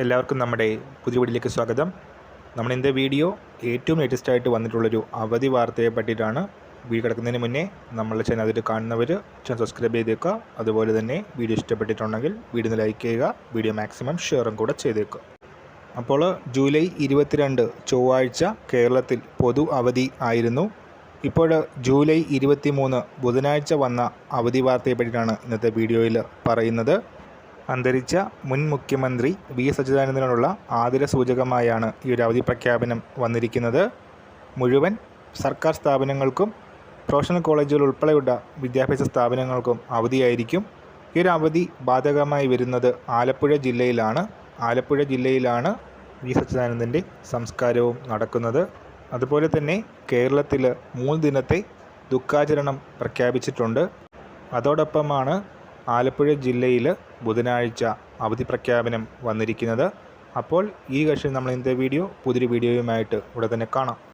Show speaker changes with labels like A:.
A: എല്ലാവർക്കും നമ്മുടെ പുതിയ വീഡിയോയിലേക്ക് സ്വാഗതം. നമ്മൾ ഇന്നത്തെ വീഡിയോ ഏറ്റവും ലേറ്റസ്റ്റ് ആയിട്ട് വന്നിട്ടുള്ളൊരു അവധി വാർത്തയെ പറ്റിയിട്ടാണ്. വീഡിയോ കിടക്കുന്നതിന് മുന്നേ നമ്മളുടെ ചാനൽ അതിൽ കാണുന്നവർ ചാനൽ സബ്സ്ക്രൈബ് ചെയ്തേക്കുക. അതുപോലെ തന്നെ വീഡിയോ ഇഷ്ടപ്പെട്ടിട്ടുണ്ടെങ്കിൽ വീഡിയോ ലൈക്ക് ചെയ്യുക, വീഡിയോ മാക്സിമം ഷെയറും കൂടെ ചെയ്തേക്കുക. അപ്പോൾ ജൂലൈ 22 ചൊവ്വാഴ്ച കേരളത്തിൽ പൊതു അവധി ആയിരുന്നു. ഇപ്പോൾ ജൂലൈ 23 ബുധനാഴ്ച വന്ന അവധി വാർത്തയെ പറ്റിയിട്ടാണ് ഇന്നത്തെ വീഡിയോയിൽ പറയുന്നത്. അന്തരിച്ച മുൻ മുഖ്യമന്ത്രി വി.എസ്. അച്യുതാനന്ദനോടുള്ള ആദരസൂചകമായാണ് ഈ ഒരു അവധി പ്രഖ്യാപനം വന്നിരിക്കുന്നത്. മുഴുവൻ സർക്കാർ സ്ഥാപനങ്ങൾക്കും പ്രൊഫഷണൽ കോളേജുകൾ ഉൾപ്പെടെയുള്ള വിദ്യാഭ്യാസ സ്ഥാപനങ്ങൾക്കും അവധിയായിരിക്കും. ഈ ഒരു അവധി ബാധകമായി വരുന്നത് ആലപ്പുഴ ജില്ലയിലാണ്. ആലപ്പുഴ ജില്ലയിലാണ് വി.എസ്. അച്യുതാനന്ദൻ്റെ സംസ്കാരവും നടക്കുന്നത്. അതുപോലെ തന്നെ കേരളത്തിൽ 3 ദിനത്തെ ദുഃഖാചരണം പ്രഖ്യാപിച്ചിട്ടുണ്ട്. അതോടൊപ്പമാണ് ആലപ്പുഴ ജില്ലയിൽ ബുധനാഴ്ച അവധി പ്രഖ്യാപനം വന്നിരിക്കുന്നത്. അപ്പോൾ ഈ ഘട്ടത്തിൽ നമ്മൾ ഇന്നത്തെ വീഡിയോ പുതിയൊരു വീഡിയോയുമായിട്ട് ഉടൻ തന്നെ കാണാം.